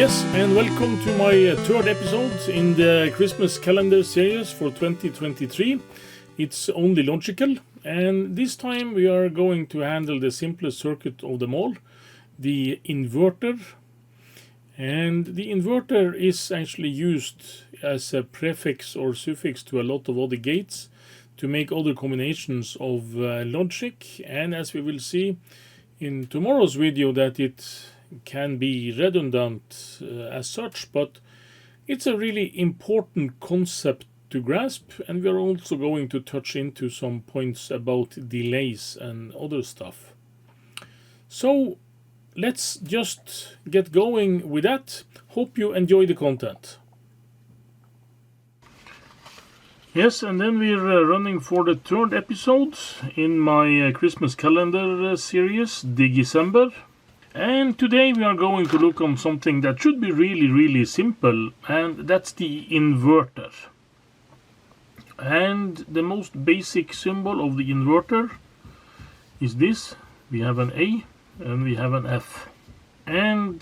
Yes, and welcome to my third episode in the Christmas calendar series for 2023. It's only logical, and this time we are going to handle the simplest circuit of them all, the inverter. And the inverter is actually used as a prefix or suffix to a lot of other gates to make other combinations of logic, and as we will see in tomorrow's video that it can be redundant as such, but it's a really important concept to grasp, and we are also going to touch into some points about delays and other stuff. So let's just get going with that. Hope you enjoy the content. Yes, and then we're running for the third episode in my Christmas calendar series, December. And today we are going to look on something that should be really simple, and that's the inverter. And the most basic symbol of the inverter is this. We have an A and we have an F. And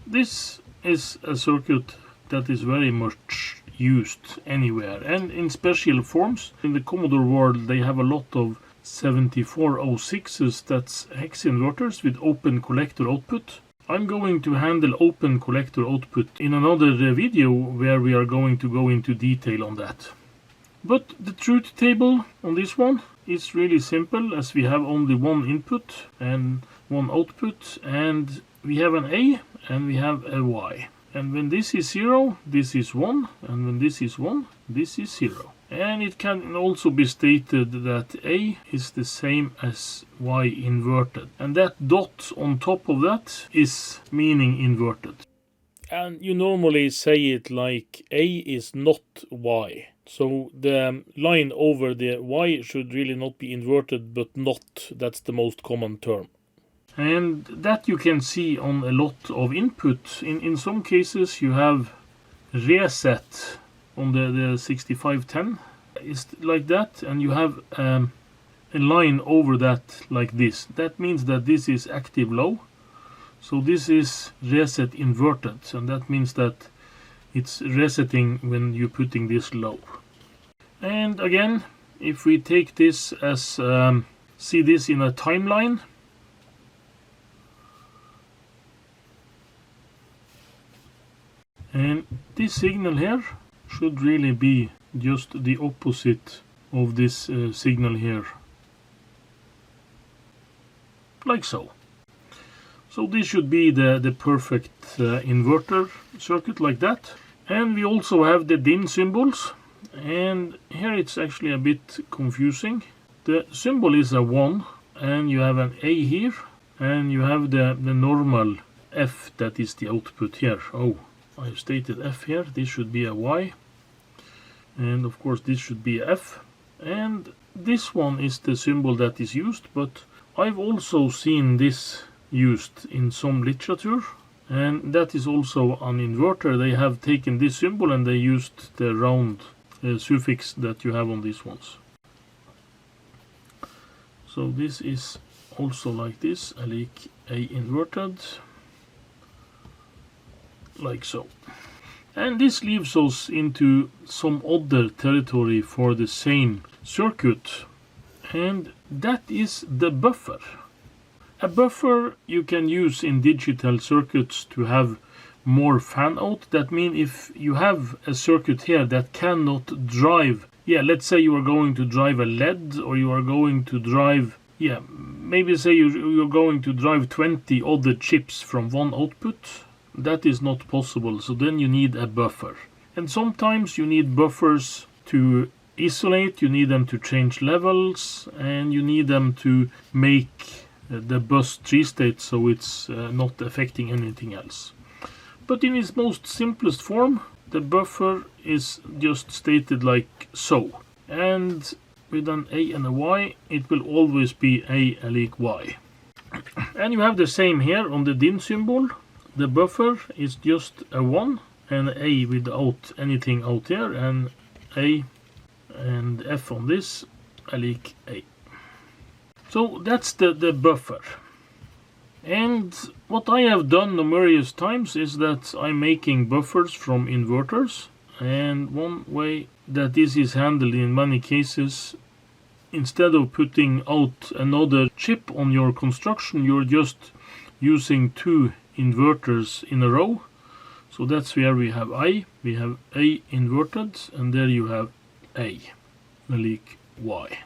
this is a circuit that is very much used anywhere and in special forms. In the Commodore world they have a lot of 7406s, that's Hex inverters with open collector output. I'm going to handle open collector output in another video where we are going to go into detail on that. But the truth table on this one is really simple, as we have only one input and one output, and we have an A and we have a Y. And when this is 0, this is 1, and when this is 1, this is 0. And it can also be stated that A is the same as Y inverted. And that dot on top of that is meaning inverted. And you normally say it like A is not Y. So the line over the Y should really not be inverted, but not. That's the most common term. And that you can see on a lot of input. In some cases you have reset on the 6510. It's like that, and you have a line over that like this. That means that this is active low. So this is reset inverted, and that means that it's resetting when you're putting this low. And again, if we take this as see this in a timeline, and this signal here should really be just the opposite of this signal here, like so. So this should be the perfect inverter circuit like that. And we also have the DIN symbols, and here it's actually a bit confusing. The symbol is a 1, and you have an A here, and you have the normal F, that is the output here. Oh, I've stated F here. This should be a Y, and of course this should be a F, and this one is the symbol that is used, but I've also seen this used in some literature, and that is also an inverter. They have taken this symbol and they used the round suffix that you have on these ones. So this is also like this, A inverted, like so. And this leaves us into some other territory for the same circuit, and that is the buffer. A buffer you can use in digital circuits to have more fan out. That means if you have a circuit here that cannot drive, let's say you are going to drive a LED, or you are going to drive, maybe say you're going to drive 20 other chips from one output. That is not possible, so then you need a buffer. And sometimes you need buffers to isolate, you need them to change levels, and you need them to make the bus 3-state so it's not affecting anything else. But in its most simplest form, the buffer is just stated like so. And with an A and a Y, it will always be A like Y. And you have the same here on the DIN symbol. The buffer is just a 1 and A without anything out there, and A and F on this, I like A. So that's the buffer. And what I have done numerous times is that I'm making buffers from inverters, and one way that this is handled in many cases, instead of putting out another chip on your construction, you're just using 2 inverters in a row. So that's where we have we have A inverted, and there you have A, like Y.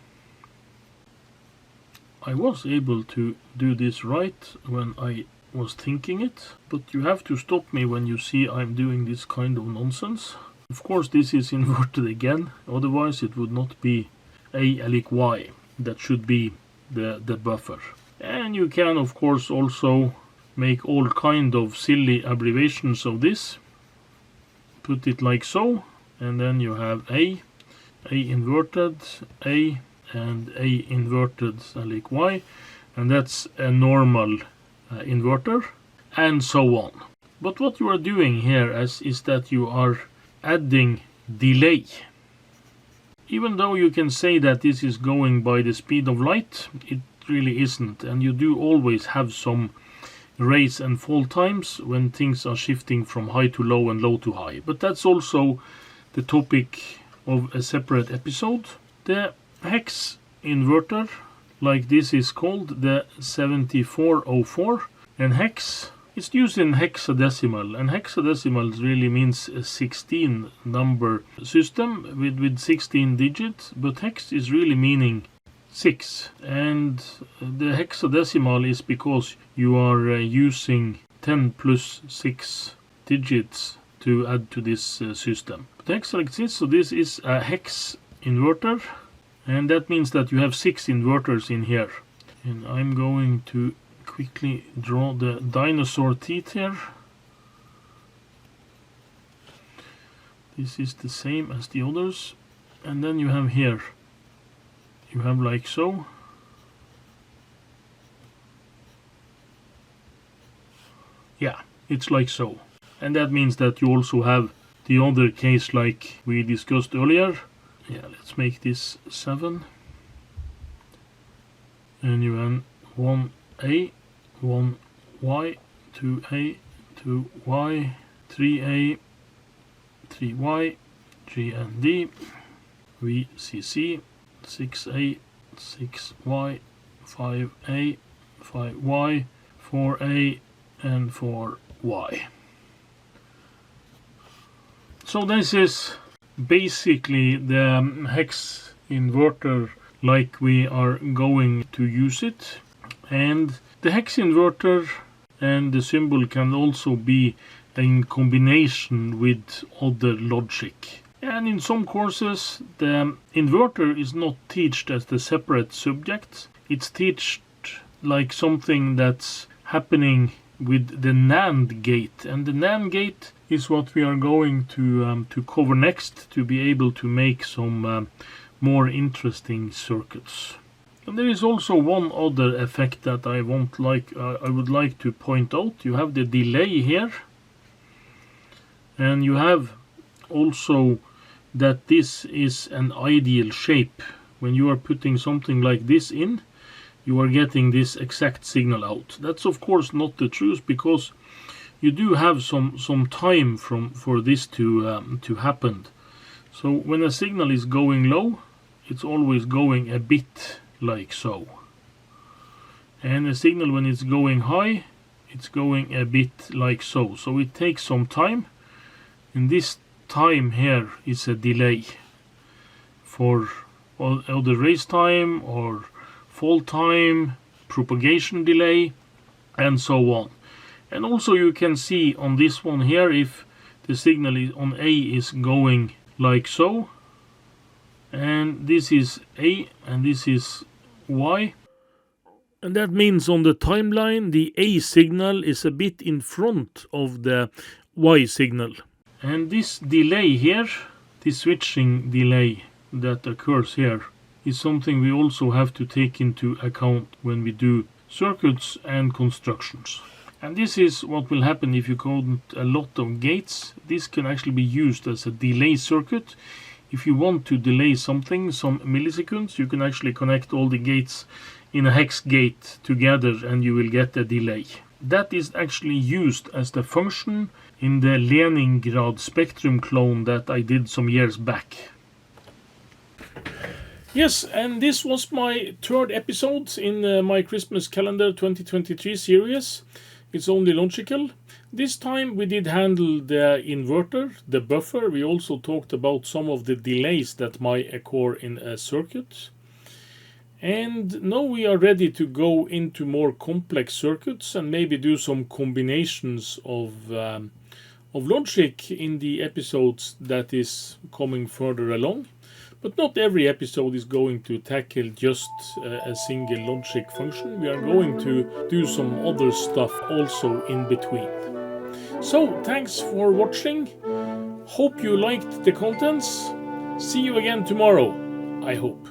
I was able to do this right when I was thinking it, but you have to stop me when you see I'm doing this kind of nonsense. Of course this is inverted again, otherwise it would not be A like Y. That should be the buffer. And you can of course also make all kind of silly abbreviations of this. Put it like so, and then you have A inverted, A, and A inverted like Y, and that's a normal inverter, and so on. But what you are doing here is that you are adding delay. Even though you can say that this is going by the speed of light, it really isn't, and you do always have some rise and fall times when things are shifting from high to low and low to high. But that's also the topic of a separate episode. The Hex inverter, like this, is called the 7404, and hex is used in hexadecimal, and hexadecimal really means a 16 number system with 16 digits, but hex is really meaning 6, and the hexadecimal is because you are using 10 plus 6 digits to add to this system. But hex like this, so this is a hex inverter, and that means that you have 6 inverters in here. And I'm going to quickly draw the dinosaur teeth here. This is the same as the others. And then you have here, you have like so. Yeah, it's like so. And that means that you also have the other case like we discussed earlier. Yeah, let's make this 7. And you have 1A, 1Y, 2A, 2Y, 3A, 3Y, G and D, VCC, 6A, 6Y, 5A, 5Y, 4A, and 4Y. So this is basically the hex inverter like we are going to use it. And the hex inverter and the symbol can also be in combination with other logic. And in some courses the inverter is not taught as the separate subject. It's taught like something that's happening with the NAND gate, and the NAND gate is what we are going to cover next to be able to make some more interesting circuits. And there is also one other effect that I would like to point out. You have the delay here, and you have also that this is an ideal shape. When you are putting something like this in, you are getting this exact signal out. That's of course not the truth, because you do have some time for this to happen. So when a signal is going low, it's always going a bit like so. And a signal when it's going high, it's going a bit like so. So it takes some time, and this time here is a delay for either raise time or fall time, propagation delay, and so on. And also you can see on this one here, if the signal is on A is going like so, and this is A and this is Y, and that means on the timeline the A signal is a bit in front of the Y signal. And this delay here, this switching delay that occurs here, is something we also have to take into account when we do circuits and constructions. And this is what will happen if you count a lot of gates. This can actually be used as a delay circuit. If you want to delay something some milliseconds, you can actually connect all the gates in a hex gate together and you will get a delay. That is actually used as the function in the Leningrad Spectrum clone that I did some years back. Yes, and this was my third episode in my Christmas calendar 2023 series. It's only logical. This time we did handle the inverter, the buffer. We also talked about some of the delays that might occur in a circuit. And now we are ready to go into more complex circuits and maybe do some combinations of logic in the episodes that is coming further along. But not every episode is going to tackle just a single logic function. We are going to do some other stuff also in between. So, thanks for watching. Hope you liked the contents. See you again tomorrow, I hope.